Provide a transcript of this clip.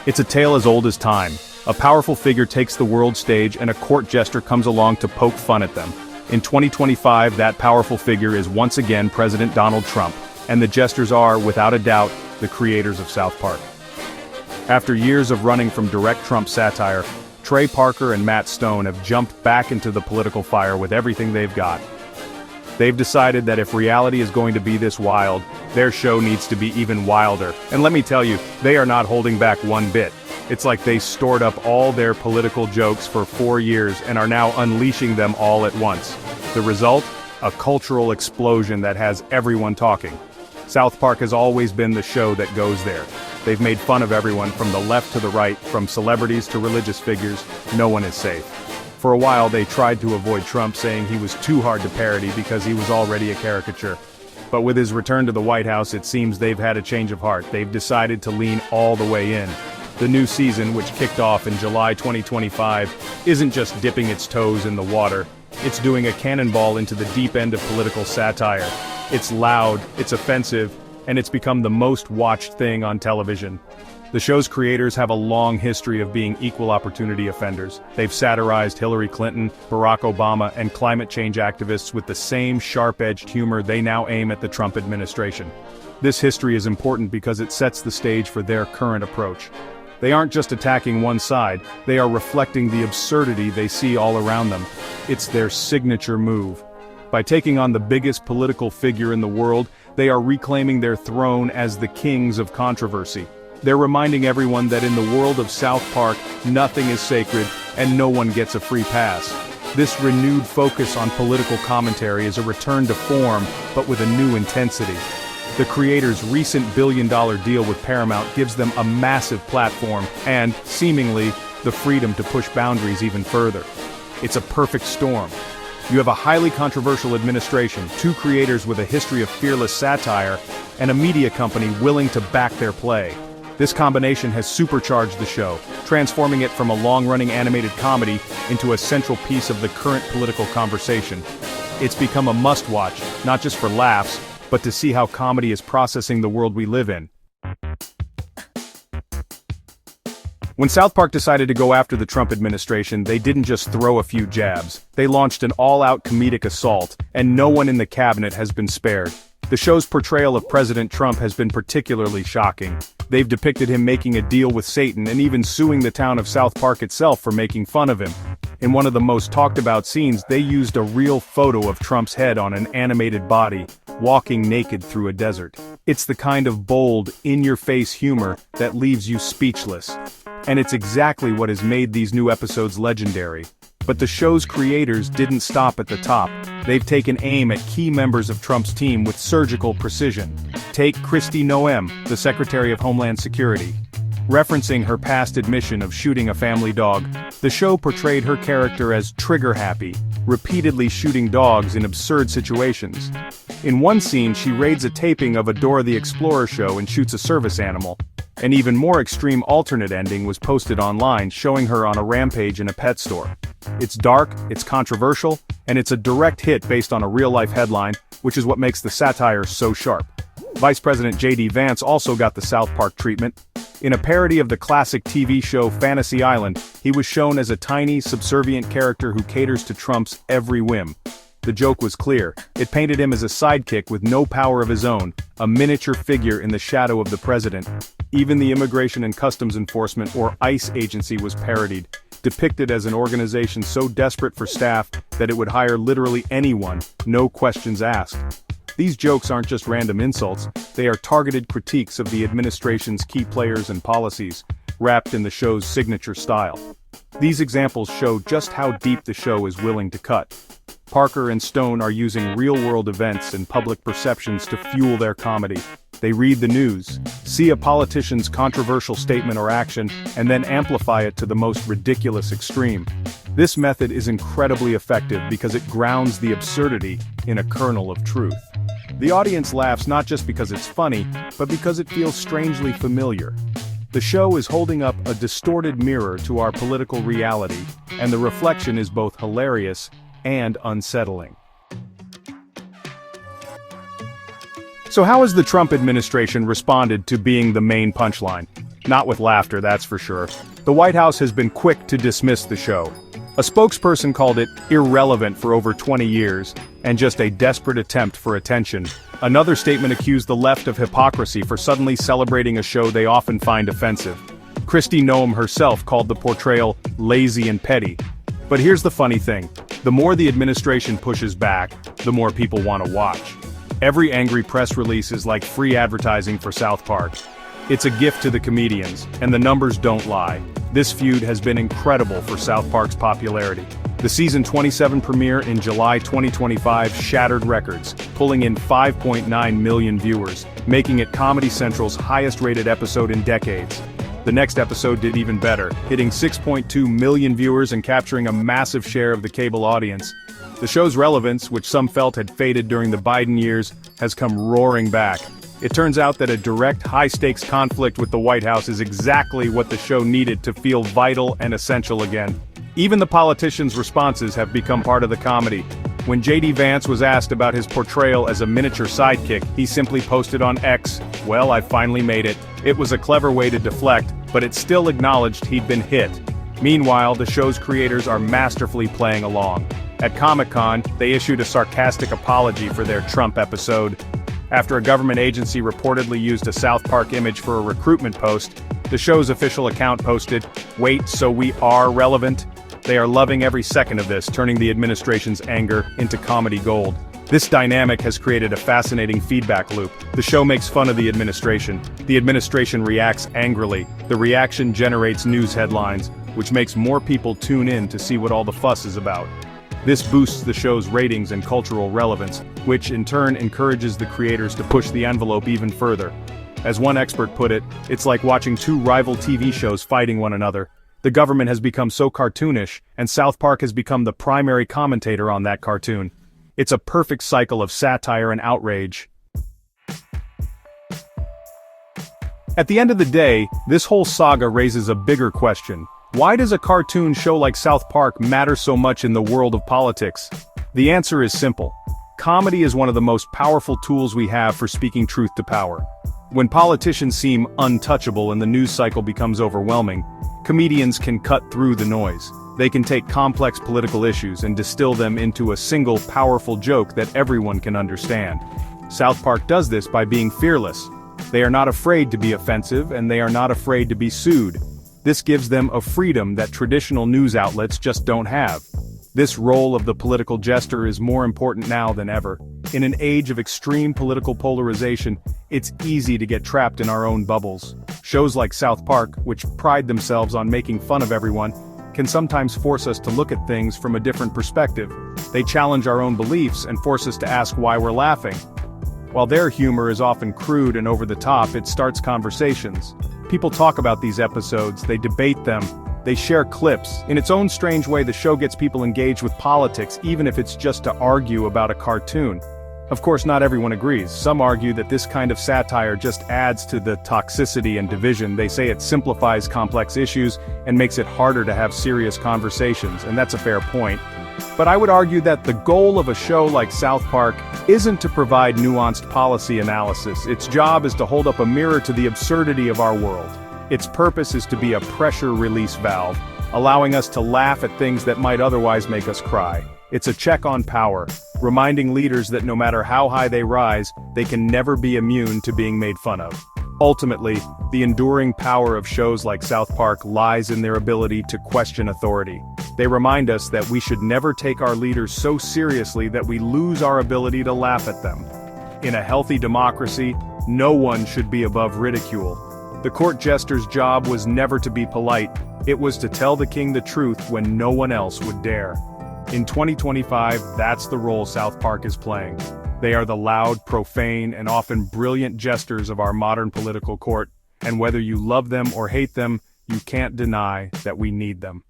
It's a tale as old as time. A powerful figure takes the world stage and a court jester comes along to poke fun at them. In 2025, that powerful figure is once again President Donald Trump, and the jesters are, without a doubt, the creators of South Park. After years of running from direct Trump satire, Trey Parker and Matt Stone have jumped back into the political fire with everything they've got. They've decided that if reality is going to be this wild, their show needs to be even wilder. And let me tell you, they are not holding back one bit. It's like they stored up all their political jokes for 4 years and are now unleashing them all at once. The result? A cultural explosion that has everyone talking. South Park has always been the show that goes there. They've made fun of everyone from the left to the right, from celebrities to religious figures. No one is safe. For a while they tried to avoid Trump, saying he was too hard to parody because he was already a caricature. But with his return to the White House, it seems they've had a change of heart. They've decided to lean all the way in. The new season, which kicked off in July 2025, isn't just dipping its toes in the water. It's doing a cannonball into the deep end of political satire. It's loud, it's offensive, and it's become the most watched thing on television. The show's creators have a long history of being equal opportunity offenders. They've satirized Hillary Clinton, Barack Obama, and climate change activists with the same sharp-edged humor they now aim at the Trump administration. This history is important because it sets the stage for their current approach. They aren't just attacking one side, they are reflecting the absurdity they see all around them. It's their signature move. By taking on the biggest political figure in the world, they are reclaiming their throne as the kings of controversy. They're reminding everyone that in the world of South Park, nothing is sacred, and no one gets a free pass. This renewed focus on political commentary is a return to form, but with a new intensity. The creators' recent billion-dollar deal with Paramount gives them a massive platform and, seemingly, the freedom to push boundaries even further. It's a perfect storm. You have a highly controversial administration, 2 creators with a history of fearless satire, and a media company willing to back their play. This combination has supercharged the show, transforming it from a long-running animated comedy into a central piece of the current political conversation. It's become a must-watch, not just for laughs, but to see how comedy is processing the world we live in. When South Park decided to go after the Trump administration, they didn't just throw a few jabs. They launched an all-out comedic assault, and no one in the cabinet has been spared. The show's portrayal of President Trump has been particularly shocking. They've depicted him making a deal with Satan and even suing the town of South Park itself for making fun of him. In one of the most talked-about scenes, they used a real photo of Trump's head on an animated body, walking naked through a desert. It's the kind of bold, in-your-face humor that leaves you speechless. And it's exactly what has made these new episodes legendary. But the show's creators didn't stop at the top. They've taken aim at key members of Trump's team with surgical precision. Take Kristi Noem, the Secretary of Homeland Security. Referencing her past admission of shooting a family dog, the show portrayed her character as trigger-happy, repeatedly shooting dogs in absurd situations. In one scene, she raids a taping of a Dora the Explorer show and shoots a service animal. An even more extreme alternate ending was posted online, showing her on a rampage in a pet store. It's dark, it's controversial, and it's a direct hit based on a real-life headline, which is what makes the satire so sharp. Vice President J.D. Vance also got the South Park treatment. In a parody of the classic TV show Fantasy Island, he was shown as a tiny, subservient character who caters to Trump's every whim. The joke was clear. It painted him as a sidekick with no power of his own, a miniature figure in the shadow of the president. Even the Immigration and Customs Enforcement, or ICE agency, was parodied, depicted as an organization so desperate for staff that it would hire literally anyone, no questions asked. These jokes aren't just random insults, they are targeted critiques of the administration's key players and policies, wrapped in the show's signature style. These examples show just how deep the show is willing to cut. Parker and Stone are using real-world events and public perceptions to fuel their comedy. They read the news, see a politician's controversial statement or action, and then amplify it to the most ridiculous extreme. This method is incredibly effective because it grounds the absurdity in a kernel of truth. The audience laughs not just because it's funny, but because it feels strangely familiar. The show is holding up a distorted mirror to our political reality, and the reflection is both hilarious and unsettling. So how has the Trump administration responded to being the main punchline? Not with laughter, that's for sure. The White House has been quick to dismiss the show. A spokesperson called it irrelevant for over 20 years, and just a desperate attempt for attention. Another statement accused the left of hypocrisy for suddenly celebrating a show they often find offensive. Kristi Noem herself called the portrayal lazy and petty. But here's the funny thing. The more the administration pushes back, the more people want to watch. Every angry press release is like free advertising for South Park. It's a gift to the comedians, and the numbers don't lie. This feud has been incredible for South Park's popularity. The season 27 premiere in July 2025 shattered records, pulling in 5.9 million viewers, making it Comedy Central's highest-rated episode in decades. The next episode did even better, hitting 6.2 million viewers and capturing a massive share of the cable audience. The show's relevance, which some felt had faded during the Biden years, has come roaring back. It turns out that a direct, high-stakes conflict with the White House is exactly what the show needed to feel vital and essential again. Even the politicians' responses have become part of the comedy. When J.D. Vance was asked about his portrayal as a miniature sidekick, he simply posted on X, "Well, I finally made it." It was a clever way to deflect, but it still acknowledged he'd been hit. Meanwhile, the show's creators are masterfully playing along. At Comic-Con, they issued a sarcastic apology for their Trump episode. After a government agency reportedly used a South Park image for a recruitment post, the show's official account posted, "Wait, so we are relevant?" They are loving every second of this, turning the administration's anger into comedy gold. This dynamic has created a fascinating feedback loop. The show makes fun of the administration. The administration reacts angrily. The reaction generates news headlines, which makes more people tune in to see what all the fuss is about. This boosts the show's ratings and cultural relevance, which in turn encourages the creators to push the envelope even further. As one expert put it, it's like watching two rival TV shows fighting one another. The government has become so cartoonish, and South Park has become the primary commentator on that cartoon. It's a perfect cycle of satire and outrage. At the end of the day, this whole saga raises a bigger question. Why does a cartoon show like South Park matter so much in the world of politics? The answer is simple. Comedy is one of the most powerful tools we have for speaking truth to power. When politicians seem untouchable and the news cycle becomes overwhelming, comedians can cut through the noise. They can take complex political issues and distill them into a single powerful joke that everyone can understand. South Park does this by being fearless. They are not afraid to be offensive, and they are not afraid to be sued. This gives them a freedom that traditional news outlets just don't have. This role of the political jester is more important now than ever. In an age of extreme political polarization, it's easy to get trapped in our own bubbles. Shows like South Park, which pride themselves on making fun of everyone, can sometimes force us to look at things from a different perspective. They challenge our own beliefs and force us to ask why we're laughing. While their humor is often crude and over the top, it starts conversations. People talk about these episodes, they debate them, they share clips. In its own strange way, the show gets people engaged with politics, even if it's just to argue about a cartoon. Of course, not everyone agrees. Some argue that this kind of satire just adds to the toxicity and division. They say it simplifies complex issues and makes it harder to have serious conversations, and that's a fair point. But I would argue that the goal of a show like South Park isn't to provide nuanced policy analysis. Its job is to hold up a mirror to the absurdity of our world. Its purpose is to be a pressure release valve, allowing us to laugh at things that might otherwise make us cry. It's a check on power, reminding leaders that no matter how high they rise, they can never be immune to being made fun of. Ultimately, the enduring power of shows like South Park lies in their ability to question authority. They remind us that we should never take our leaders so seriously that we lose our ability to laugh at them. In a healthy democracy, no one should be above ridicule. The court jester's job was never to be polite, it was to tell the king the truth when no one else would dare. In 2025, that's the role South Park is playing. They are the loud, profane, and often brilliant jesters of our modern political court, and whether you love them or hate them, you can't deny that we need them.